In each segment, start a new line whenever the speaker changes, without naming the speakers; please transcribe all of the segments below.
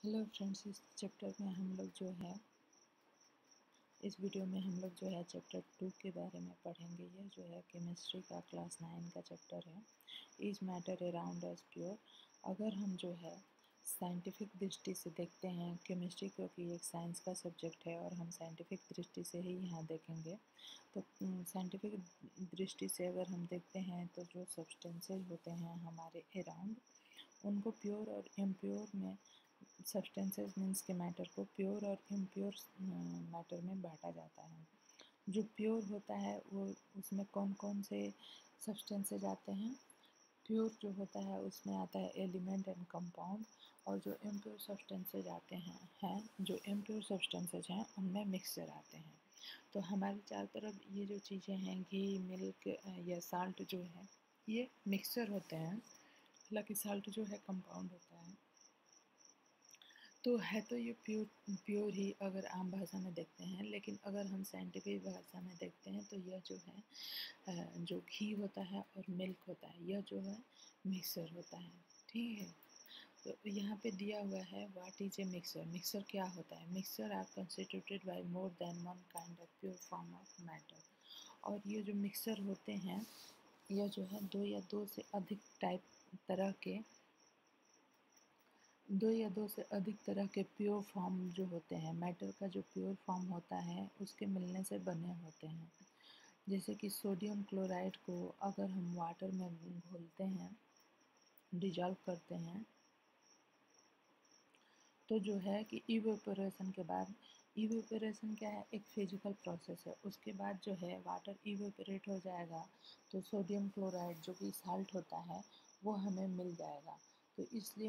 Hello friends, इस video में हम लोग जो है चैप्टर 2 के बारे में पढ़ेंगे। यह जो है केमिस्ट्री का क्लास 9 का चैप्टर है। Is matter around us pure. अगर हम जो है साइंटिफिक दृष्टि से देखते हैं केमिस्ट्री, क्योंकि एक साइंस का सब्जेक्ट है और हम साइंटिफिक दृष्टि से ही यहाँ देखेंगे। तो साइंटिफिक दृष्टि से अगर हम देखते हैं तो जो सब्सटेंसेज होते हैं हमारे अराउंड, उनको प्योर और इम्प्योर में, सब्सटेंसेस मीन्स के मैटर को प्योर और इम्प्योर मैटर में बांटा जाता है। जो प्योर होता है वो, उसमें कौन कौन से सब्सटेंसेज आते हैं? प्योर जो होता है उसमें आता है एलिमेंट एंड कंपाउंड, और जो इम्प्योर सब्सटेंसेज आते हैं उनमें मिक्सचर आते हैं। तो हमारे चारों तरफ ये जो चीज़ें हैं, घी, मिल्क या साल्ट जो है, ये मिक्सचर होते हैं। हालांकि साल्ट जो है कंपाउंड होता है। तो है तो ये प्योर ही अगर आम भाषा में देखते हैं, लेकिन अगर हम साइंटिफिक भाषा में देखते हैं तो यह जो है जो घी होता है और मिल्क होता है, यह जो है मिक्सर होता है। ठीक है, तो यहाँ पे दिया हुआ है what is a mixer. Mixer क्या होता है? Mixer are constituted by more than one kind of pure form of matter. और ये जो मिक्सर होते हैं, यह जो है दो से अधिक तरह के प्योर फॉर्म जो होते हैं, मैटर का जो प्योर फॉर्म होता है उसके मिलने से बने होते हैं। जैसे कि सोडियम क्लोराइड को अगर हम वाटर में घोलते हैं, डिजॉल्व करते हैं, तो जो है कि इवेपोरेशन के बाद, इवेपोरेशन क्या है? एक फिजिकल प्रोसेस है। उसके बाद जो है वाटर इवेपोरेट हो जाएगा, तो सोडियम क्लोराइड जो कि साल्ट होता है वो हमें मिल जाएगा। तो इसलिए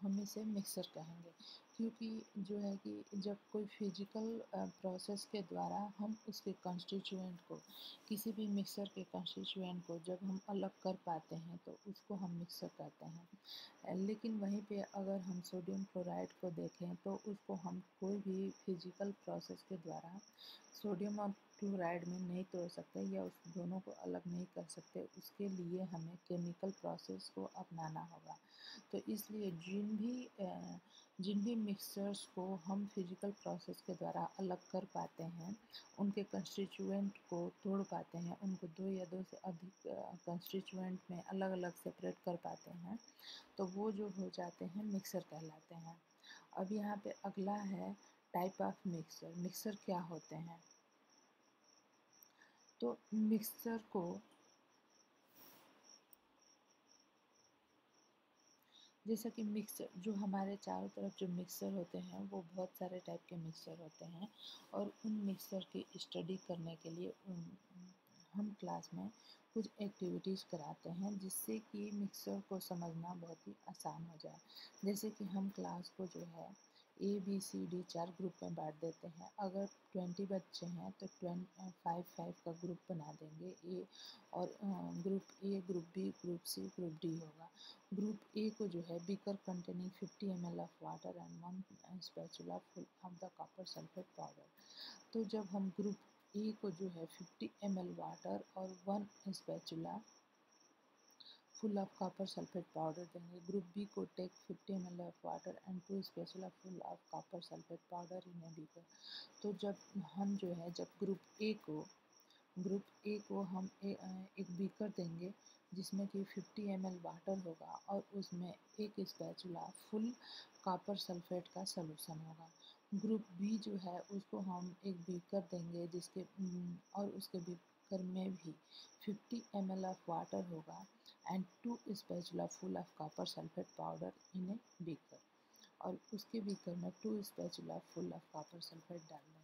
हम इसे मिक्सर कहेंगे, क्योंकि जो है कि जब कोई फिजिकल प्रोसेस के द्वारा हम उसके कंस्टिट्यूएंट को, किसी भी मिक्सर के कंस्टिट्यूएंट को जब हम अलग कर पाते हैं तो उसको हम मिक्सर कहते हैं। लेकिन वहीं पे अगर हम सोडियम क्लोराइड को देखें तो उसको हम कोई भी फिजिकल प्रोसेस के द्वारा सोडियम और क्लोराइड में नहीं तोड़ सकते या उस दोनों को अलग नहीं कर सकते। उसके लिए हमें केमिकल प्रोसेस को अपनाना होगा। तो इसलिए जिन भी मिक्सचर्स को हम फिजिकल प्रोसेस के द्वारा अलग कर पाते हैं, उनके कंस्टिट्यूएंट को तोड़ पाते हैं, उनको दो से अधिक कंस्टिट्यूएंट में अलग अलग सेपरेट कर पाते हैं, तो वो जो हो जाते हैं मिक्सर कहलाते हैं। अब यहाँ पे अगला है टाइप ऑफ मिक्सर। मिक्सर क्या होते हैं? तो मिक्सर को, जैसा कि मिक्सर जो हमारे चारों तरफ जो मिक्सर होते हैं वो बहुत सारे टाइप के मिक्सर होते हैं, और उन मिक्सर की स्टडी करने के लिए हम क्लास में कुछ एक्टिविटीज़ कराते हैं, जिससे कि मिक्सर को समझना बहुत ही आसान हो जाए। जैसे कि हम क्लास को जो है ABCD 4 ग्रुप में बांट देते हैं। अगर 20 बच्चे हैं तो 5 का ग्रुप बना देंगे। और group A, group B, group C, group D होगा। ग्रुप ए को जो है beaker containing 50 ml of water and 1 spatula full of the copper sulphate powder. तो जब हम ग्रुप ए को जो है 50 ml वाटर और 1 spatula full of copper sulphate powder देंगे। ग्रुप बी को take 50 ml of water and 2 spatula full of copper sulphate powder in a beaker. तो जब ग्रुप ए को हम एक बीकर देंगे जिसमें कि 50 ml वाटर होगा और उसमें एक स्पैचुला फुल कॉपर सल्फेट का सलूशन होगा। ग्रुप बी जो है उसको हम एक बीकर देंगे और उसके बीकर में भी 50 ml ऑफ वाटर होगा and 2 spatula full of copper sulphate powder in a beaker, और उसके बीकर में 2 spatula full of copper sulphate डाल देंगे।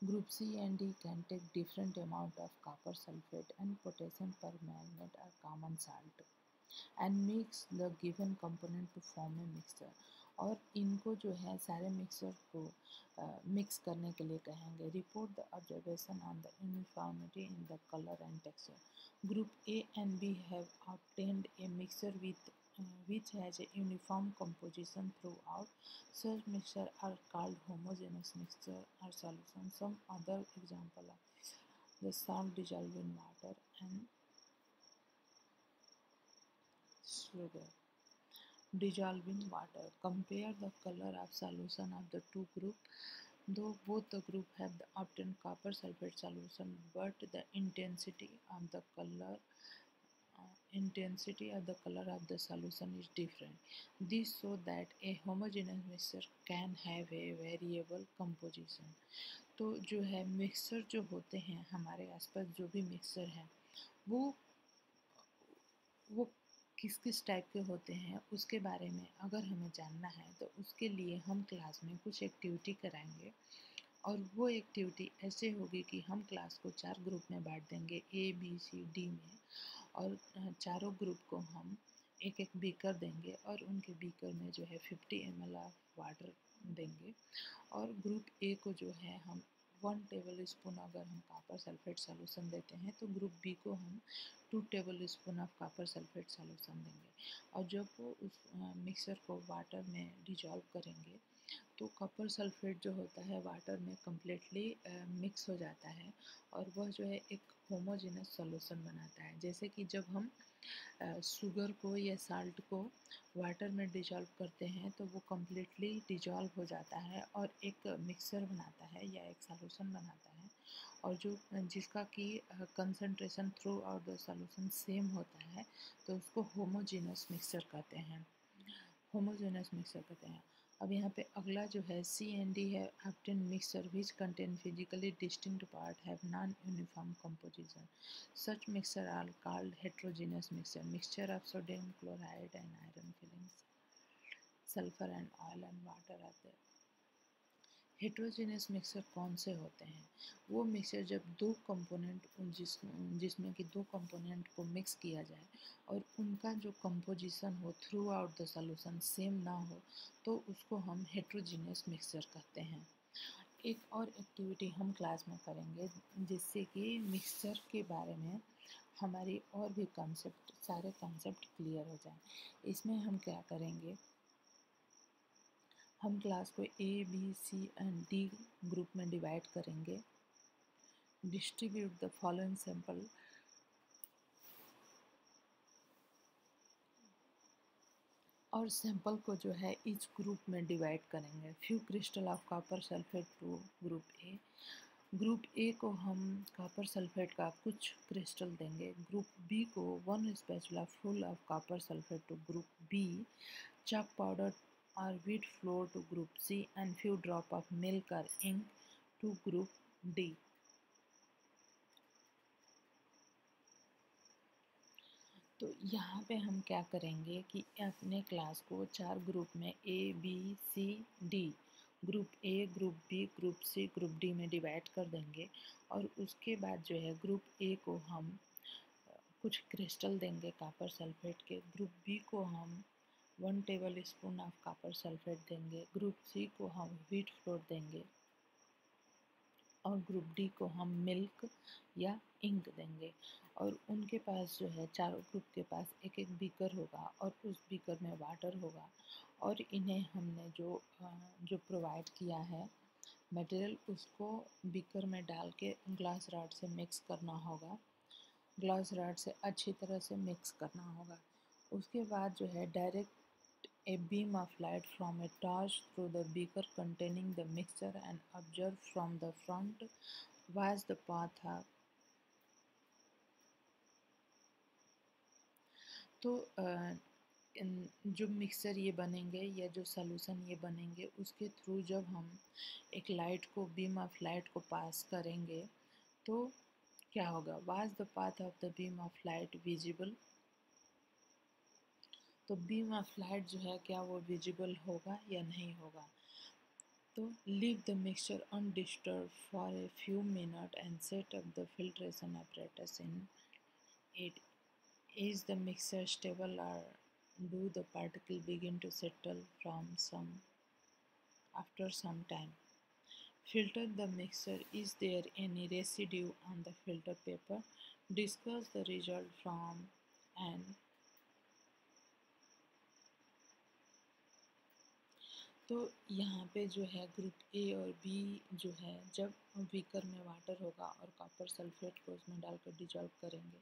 Group C and D can take different amount of copper sulfate and potassium permanganate or common salt and mix the given component to form a mixture। और इनको जो है सारे mixer को mix करने के लिए कहेंगे। Report the observation on the uniformity in the colour and texture. Group A and B have obtained a mixture which has a uniform composition throughout. Such mixture are called homogeneous mixture or solution. Some other example are the salt dissolved in water and sugar. dissolving water. Compare the color of solution of the two group. Though both the group have the obtained copper sulfate solution, but the intensity of the color of the solution is different. This so that a homogeneous mixture can have a variable composition. तो जो है mixture जो होते हैं हमारे आसपास जो भी मिक्सचर है वो वो किस किस टाइप के होते हैं उसके बारे में अगर हमें जानना है तो उसके लिए हम क्लास में कुछ एक्टिविटी कराएंगे। और वो एक्टिविटी ऐसे होगी कि हम क्लास को 4 ग्रुप में बांट देंगे, ए बी सी डी में। और चारों ग्रुप को हम एक एक बीकर देंगे और उनके बीकर में जो है 50 ml ऑफ वाटर देंगे। और ग्रुप ए को जो है हम 1 टेबल स्पून अगर हम कॉपर सल्फेट सॉल्यूशन देते हैं तो ग्रुप बी को हम 2 table spoon of copper sulphate solution देंगे। और जब वो उस मिक्सर को वाटर में डिजॉल्व करेंगे तो कॉपर सल्फेट जो होता है वाटर में कम्प्लीटली मिक्स हो जाता है और वह जो है एक होमोजेनस सॉल्यूशन बनाता है। जैसे कि जब हम शुगर को या साल्ट को वाटर में डिजॉल्व करते हैं तो वो कम्प्लीटली डिजॉल्व हो जाता है और एक मिक्सर बनाता है या एक सॉल्यूशन बनाता है। और जो जिसका कि concentration through out the solution same होता है तो उसको होमोजेनस मिक्सर कहते हैं। होमोजेनस मिक्सर कहते हैं। अब यहाँ पे अगला जो है सी एंड डी है obtain mixer which contain physically distinct part have non uniform composition. Such mixer are called heterogeneous mixer. Mixture of sodium chloride and iron filings, sulphur and oil and water are there. Heterogeneous mixer कौन से होते हैं? वो mixer जब दो component जिसमें कि दो कंपोनेंट को मिक्स किया जाए और उनका जो कंपोजिशन हो through out the solution same ना हो तो उसको हम हेट्रोजेनस मिक्सर कहते हैं। एक और एक्टिविटी हम क्लास में करेंगे जिससे कि मिक्सचर के बारे में हमारी और भी सारे कॉन्सेप्ट क्लियर हो जाए। इसमें हम क्या करेंगे, हम क्लास को A B C and D group में डिवाइड करेंगे। डिस्ट्रीब्यूट द फॉलोइंग सैंपल और सैंपल को जो है इस ग्रुप में डिवाइड करेंगे। Few crystal of copper sulphate to group A. Group A को हम कॉपर सल्फेट का कुछ क्रिस्टल देंगे। ग्रुप बी को 1 spatula full of copper sulphate to group B. chalk powder or wheat flour to group C and few drop of milk or ink to group D। तो यहाँ पे हम क्या करेंगे कि अपने क्लास को 4 ग्रुप में A B C D, group A group B group C group D में डिवाइड कर देंगे। और उसके बाद जो है ग्रुप ए को हम कुछ क्रिस्टल देंगे कॉपर सल्फेट के। ग्रुप बी को हम 1 table spoon of copper sulphate देंगे। ग्रुप सी को हम व्हीट फ्लोर देंगे और ग्रुप डी को हम मिल्क या इंक देंगे। और उनके पास जो है चारों ग्रुप के पास एक एक बीकर होगा और उस बीकर में वाटर होगा। और इन्हें हमने जो प्रोवाइड किया है मटेरियल उसको बीकर में डाल के ग्लास रॉड से मिक्स करना होगा। ग्लास रॉड से अच्छी तरह से मिक्स करना होगा। उसके बाद जो है direct a beam of light from a torch through the beaker containing the mixture and observe from the front was the path of। तो जो मिक्सर ये बनेंगे या जो सॉल्यूशन ये बनेंगे उसके थ्रू जब हम एक लाइट को बीम ऑफ लाइट को पास करेंगे तो क्या होगा, was the path of the beam of light visible. तो बीम ऑफ लाइट जो है क्या वो विजिबल होगा या नहीं होगा। तो leave the mixture undisturb for a few minute and set up the filtration apparatus in it। Is the mixture stable or do the particles begin to settle from after some time? Filter the mixture. Is there any residue on the filter paper? Discuss the result from an। तो यहाँ पे जो है group A और B जो है जब beaker में वाटर होगा और कॉपर सल्फेट को उसमें डालकर डिजॉल्व करेंगे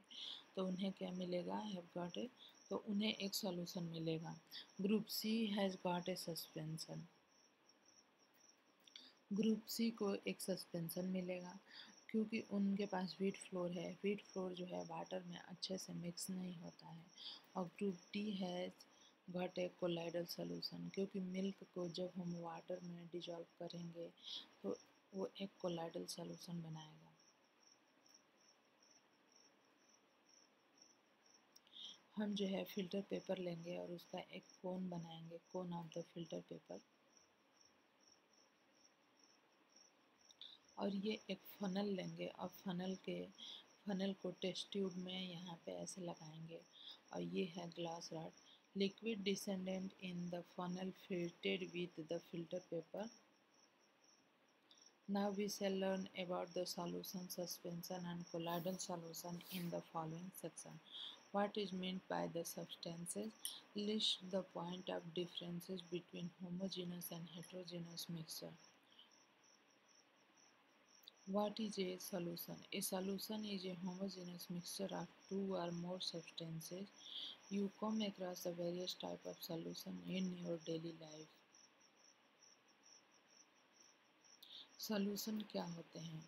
तो उन्हें क्या मिलेगा, हैव गॉट ए तो उन्हें एक सॉल्यूशन मिलेगा। Group C has got a suspension, group C को एक सस्पेंशन मिलेगा क्योंकि उनके पास व्हीट फ्लोर है। व्हीट फ्लोर जो है वाटर में अच्छे से मिक्स नहीं होता है। और group D has got A colloidal solution, क्योंकि मिल्क को जब हम वाटर में डिजॉल्व करेंगे तो वो एक कोलाइडल सॉल्यूशन बनाएगा। हम जो है फिल्टर पेपर लेंगे और उसका एक कोन बनाएंगे, cone of the filter paper, और ये एक फनल लेंगे और फनल को टेस्ट ट्यूब में यहाँ पे ऐसे लगाएंगे। और ये है glass rod. Liquid descendant in the funnel filtered with the filter paper. Now we shall learn about the solution, suspension and colloidal solution in the following section. What is meant by the substances? List the point of differences between homogeneous and heterogeneous mixture. What is a solution? A solution is a homogeneous mixture of two or more substances. You come across the various types of solution in your daily life. Solution क्या होते हैं?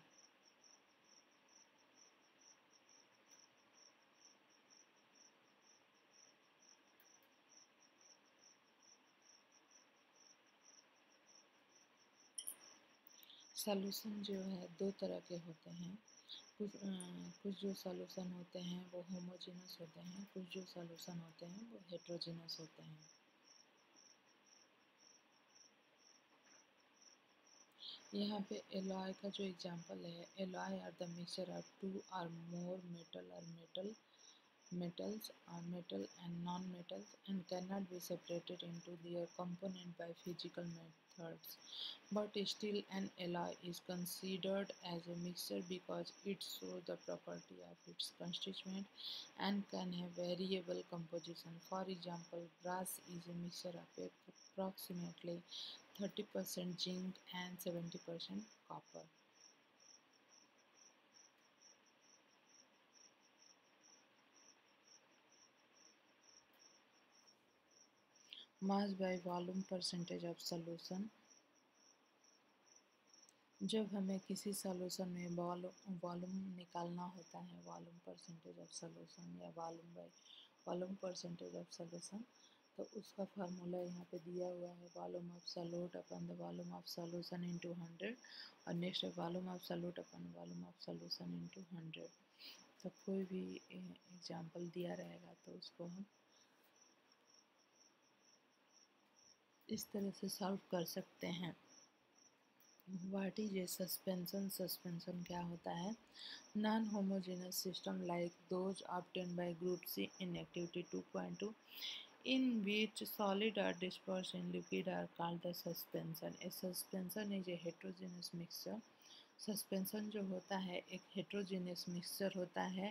Solution जो है दो तरह के होते हैं। कुछ जो सॉल्यूशन होते हैं वो होमोजेनस होते हैं, कुछ जो सॉल्यूशन होते हैं वो हेट्रोजेनस होते हैं। यहाँ पे एलॉय का जो एग्जांपल है, alloy are the mixture of two or more metal or metals are metal and non-metals and cannot be separated into their component by physical methods, but still an alloy is considered as a mixture because it shows the property of its constituent and can have variable composition. For example, brass is a mixture of approximately 30% zinc and 70% copper. Mass by volume percentage of solution. जब हमें किसी solution में volume निकालना होता है, volume percentage of solution या volume percentage of solution, तो उसका फार्मूला यहाँ पे दिया हुआ है, volume of solute upon the volume of solution into 100, और नेक्स्ट है volume of solute upon volume of solution into 100। तो कोई भी एग्जांपल दिया रहेगा तो उसको हम इस तरह से सॉल्व कर सकते हैं। What is a suspension? Suspension क्या होता है? Non-homogeneous system like those obtained by Group C in activity 2.2, in which solid are dispersed in liquid, are called the suspension. A suspension is a heterogeneous mixture. Suspension जो होता है एक heterogeneous mixture होता है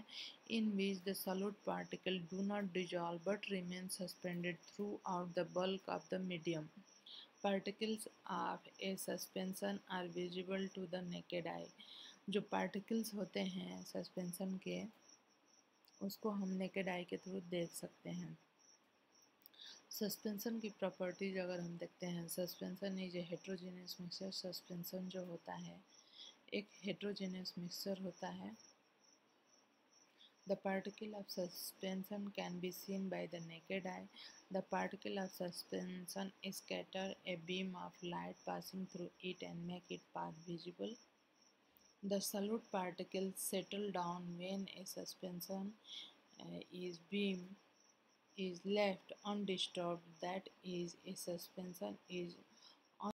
in which the solute particle do not dissolve but remain suspended throughout the bulk of the medium. Particles of a suspension are visible to the naked eye. जो particles होते हैं suspension के उसको हम naked eye के through देख सकते हैं। सस्पेंशन की प्रॉपर्टीज अगर हम देखते हैं, suspension is a heterogeneous mixture. Suspension जो होता है एक हेट्रोजीनियस मिक्सचर होता है। The particle of suspension can be seen by the naked eye. The particle of suspension scatter a beam of light passing through it and make its path visible. The solute particles settle down when a suspension is beam is left undisturbed. That is, a suspension is